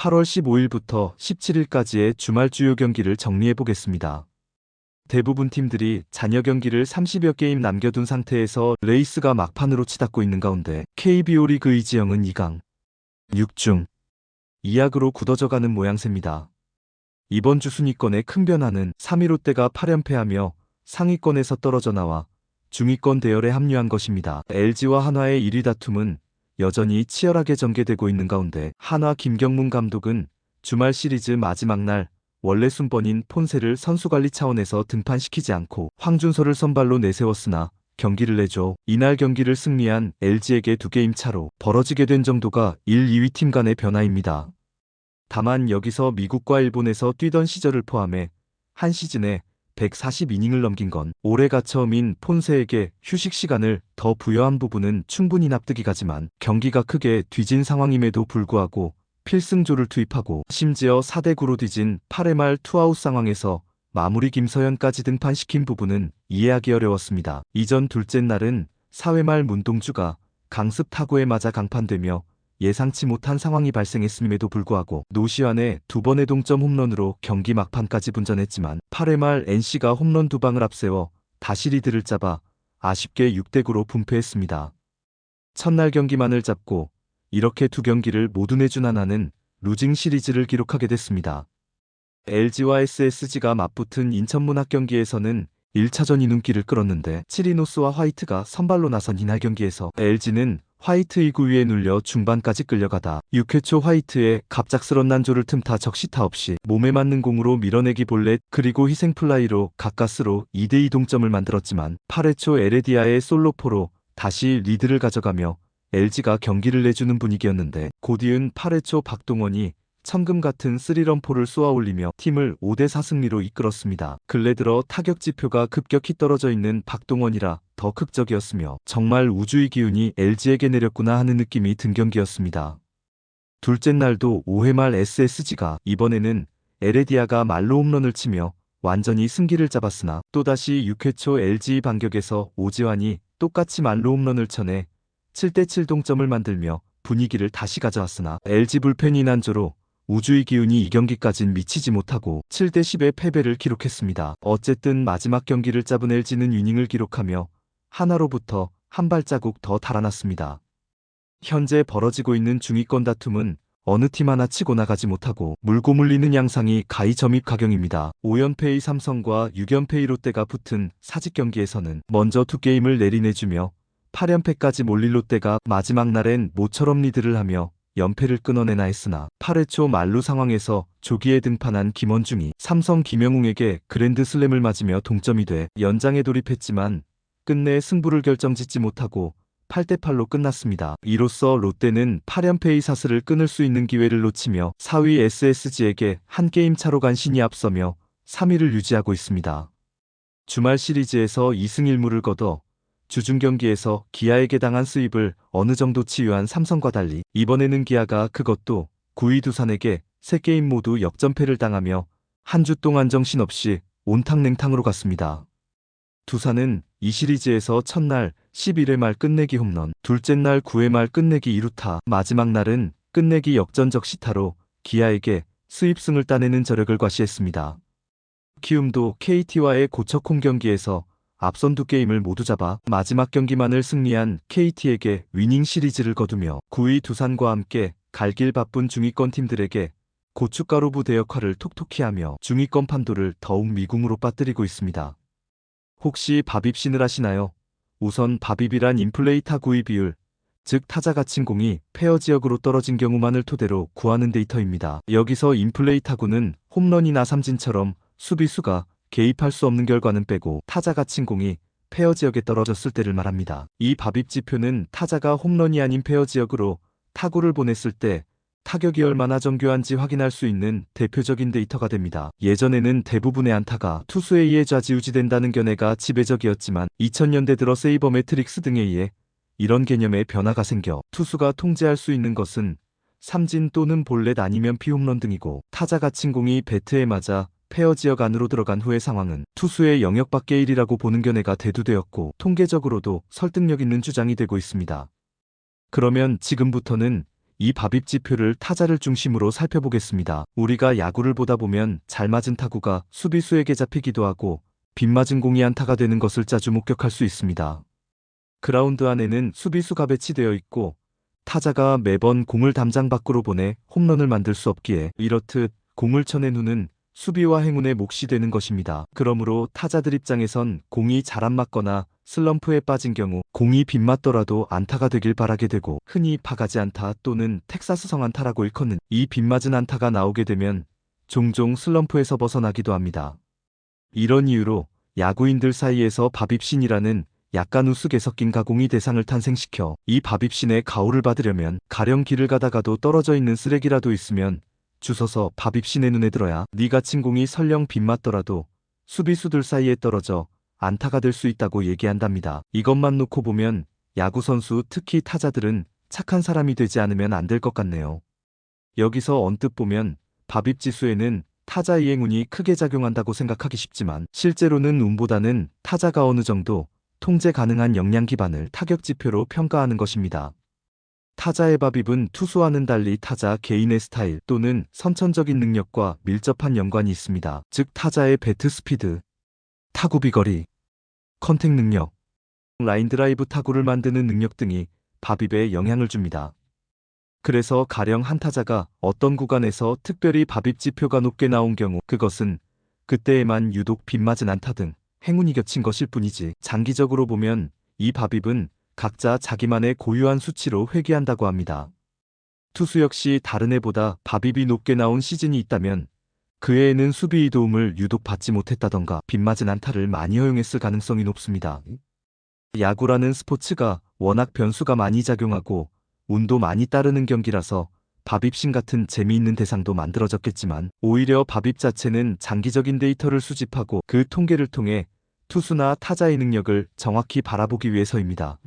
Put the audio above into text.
8월 15일부터 17일까지의 주말 주요 경기를 정리해 보겠습니다. 대부분 팀들이 잔여 경기를 30여 게임 남겨둔 상태에서 레이스가 막판으로 치닫고 있는 가운데 KBO 리그 이지영은 2강 6중 2약으로 굳어져가는 모양새입니다. 이번 주 순위권의 큰 변화는 3위 롯데가 8연패하며 상위권에서 떨어져 나와 중위권 대열에 합류한 것입니다. LG와 한화의 1위 다툼은 여전히 치열하게 전개되고 있는 가운데 한화 김경문 감독은 주말 시리즈 마지막 날 원래 순번인 폰세를 선수관리 차원에서 등판시키지 않고 황준서를 선발로 내세웠으나 경기를 내줘 이날 경기를 승리한 LG에게 2게임 차로 벌어지게 된 정도가 1, 2위 팀 간의 변화입니다. 다만 여기서 미국과 일본에서 뛰던 시절을 포함해 한 시즌에 140이닝을 넘긴 건 올해가 처음인 폰세에게 휴식 시간을 더 부여한 부분은 충분히 납득이 가지만 경기가 크게 뒤진 상황임에도 불구하고 필승조를 투입하고 심지어 4대9로 뒤진 8회 말 투아웃 상황에서 마무리 김서현까지 등판시킨 부분은 이해하기 어려웠습니다. 이전 둘째 날은 4회 말 문동주가 강습 타구에 맞아 강판되며 예상치 못한 상황이 발생했음에도 불구하고 노시환의 2번의 동점 홈런으로 경기 막판까지 분전했지만 8회 말 NC가 홈런 2방을 앞세워 다시 리드를 잡아 아쉽게 6대9로 분패했습니다. 첫날 경기만을 잡고 이렇게 2경기를 모두 내준 한화는 루징 시리즈를 기록하게 됐습니다. LG와 SSG가 맞붙은 인천문학 경기에서는 1차전이 눈길을 끌었는데 치리노스와 화이트가 선발로 나선 이날 경기에서 LG는 화이트 2구 위에 눌려 중반까지 끌려가다 6회 초 화이트의 갑작스런 난조를 틈타 적시타 없이 몸에 맞는 공으로 밀어내기 볼넷 그리고 희생플라이로 가까스로 2대2 동점을 만들었지만 8회 초 에레디아의 솔로포로 다시 리드를 가져가며 LG가 경기를 내주는 분위기였는데 곧 이은 8회 초 박동원이 천금 같은 3런포를 쏘아올리며 팀을 5대4 승리로 이끌었습니다. 근래 들어 타격 지표가 급격히 떨어져 있는 박동원이라 더 극적이었으며 정말 우주의 기운이 LG에게 내렸구나 하는 느낌이 든 경기였습니다. 둘째 날도 5회 말 SSG가 이번에는 에레디아가 말로 홈런을 치며 완전히 승기를 잡았으나 또다시 6회 초 LG 반격에서 오지환이 똑같이 말로 홈런을 쳐내 7대7 동점을 만들며 분위기를 다시 가져왔으나 LG 불펜이 난조로 우주의 기운이 이 경기까진 미치지 못하고 7대10의 패배를 기록했습니다. 어쨌든 마지막 경기를 잡은 LG는 위닝을 기록하며 하나로부터 한 발자국 더 달아났습니다. 현재 벌어지고 있는 중위권 다툼은 어느 팀 하나 치고 나가지 못하고 물고 물리는 양상이 가히 점입가경입니다. 5연패의 삼성과 6연패의 롯데가 붙은 사직 경기에서는 먼저 2게임을 내리내주며 8연패까지 몰릴 롯데가 마지막 날엔 모처럼 리드를 하며 연패를 끊어내나 했으나 8회 초 만루 상황에서 조기에 등판한 김원중이 삼성 김영웅에게 그랜드슬램을 맞으며 동점이 돼 연장에 돌입했지만 끝내 승부를 결정짓지 못하고 8대8로 끝났습니다. 이로써 롯데는 8연패의 사슬을 끊을 수 있는 기회를 놓치며 4위 SSG에게 한 게임 차로 간신히 앞서며 3위를 유지하고 있습니다. 주말 시리즈에서 2승 1무를 거둬 주중 경기에서 기아에게 당한 수입을 어느 정도 치유한 삼성과 달리 이번에는 기아가 그것도 9위 두산에게 3게임 모두 역전패를 당하며 한 주 동안 정신없이 온탕냉탕으로 갔습니다. 두산은 이 시리즈에서 첫날 11회 말 끝내기 홈런, 둘째 날 9회 말 끝내기 2루타, 마지막 날은 끝내기 역전적 시타로 기아에게 수입승을 따내는 저력을 과시했습니다. 키움도 KT와의 고척 홈 경기에서 앞선 2게임을 모두 잡아 마지막 경기만을 승리한 KT에게 위닝 시리즈를 거두며 9위 두산과 함께 갈 길 바쁜 중위권 팀들에게 고춧가루 부대 역할을 톡톡히 하며 중위권 판도를 더욱 미궁으로 빠뜨리고 있습니다. 혹시 밥입신을 하시나요? 우선 밥입이란 인플레이 타구의 비율, 즉 타자 갇힌 공이 페어 지역으로 떨어진 경우만을 토대로 구하는 데이터입니다. 여기서 인플레이 타구는 홈런이나 삼진처럼 수비수가 개입할 수 없는 결과는 빼고 타자 갇힌 공이 페어 지역에 떨어졌을 때를 말합니다. 이 밥입 지표는 타자가 홈런이 아닌 페어 지역으로 타구를 보냈을 때 타격이 얼마나 정교한지 확인할 수 있는 대표적인 데이터가 됩니다. 예전에는 대부분의 안타가 투수에 의해 좌지우지된다는 견해가 지배적이었지만 2000년대 들어 세이버 매트릭스 등에 의해 이런 개념의 변화가 생겨 투수가 통제할 수 있는 것은 삼진 또는 볼넷 아니면 피홈런 등이고 타자 갇힌 공이 배트에 맞아 페어 지역 안으로 들어간 후의 상황은 투수의 영역 밖의 일이라고 보는 견해가 대두되었고 통계적으로도 설득력 있는 주장이 되고 있습니다. 그러면 지금부터는 이 밥입 지표를 타자를 중심으로 살펴보겠습니다. 우리가 야구를 보다 보면 잘 맞은 타구가 수비수에게 잡히기도 하고 빗맞은 공이 안타가 되는 것을 자주 목격할 수 있습니다. 그라운드 안에는 수비수가 배치되어 있고 타자가 매번 공을 담장 밖으로 보내 홈런을 만들 수 없기에 이렇듯 공을 쳐낸 후는 수비와 행운의 몫이 되는 것입니다. 그러므로 타자들 입장에선 공이 잘 안 맞거나 슬럼프에 빠진 경우 공이 빗맞더라도 안타가 되길 바라게 되고, 흔히 파가지 안타 또는 텍사스성 안타라고 일컫는 이 빗맞은 안타가 나오게 되면 종종 슬럼프에서 벗어나기도 합니다. 이런 이유로 야구인들 사이에서 밥입신이라는 약간 우스개 섞인 가공이 대상을 탄생시켜 이 밥입신의 가호를 받으려면 가령 길을 가다가도 떨어져 있는 쓰레기라도 있으면 주워서 밥입신의 눈에 들어야 네가 친 공이 설령 빗맞더라도 수비수들 사이에 떨어져 안타가 될 수 있다고 얘기한답니다. 이것만 놓고 보면 야구선수, 특히 타자들은 착한 사람이 되지 않으면 안 될 것 같네요. 여기서 언뜻 보면 밥입지수에는 타자의 행운이 크게 작용한다고 생각하기 쉽지만 실제로는 운보다는 타자가 어느 정도 통제 가능한 역량 기반을 타격지표로 평가하는 것입니다. 타자의 밥입은 투수와는 달리 타자 개인의 스타일 또는 선천적인 능력과 밀접한 연관이 있습니다. 즉 타자의 배트 스피드, 타구 비거리, 컨택 능력, 라인 드라이브 타구를 만드는 능력 등이 밥입에 영향을 줍니다. 그래서 가령 한 타자가 어떤 구간에서 특별히 밥입 지표가 높게 나온 경우 그것은 그때에만 유독 빗맞은 안타 등 행운이 겹친 것일 뿐이지, 장기적으로 보면 이 밥입은 각자 자기만의 고유한 수치로 회귀한다고 합니다. 투수 역시 다른 해보다 밥입이 높게 나온 시즌이 있다면 그 해에는 수비의 도움을 유독 받지 못했다던가 빗맞은 안타를 많이 허용했을 가능성이 높습니다. 야구라는 스포츠가 워낙 변수가 많이 작용하고 운도 많이 따르는 경기라서 밥입신 같은 재미있는 대상도 만들어졌겠지만 오히려 밥입 자체는 장기적인 데이터를 수집하고 그 통계를 통해 투수나 타자의 능력을 정확히 바라보기 위해서입니다.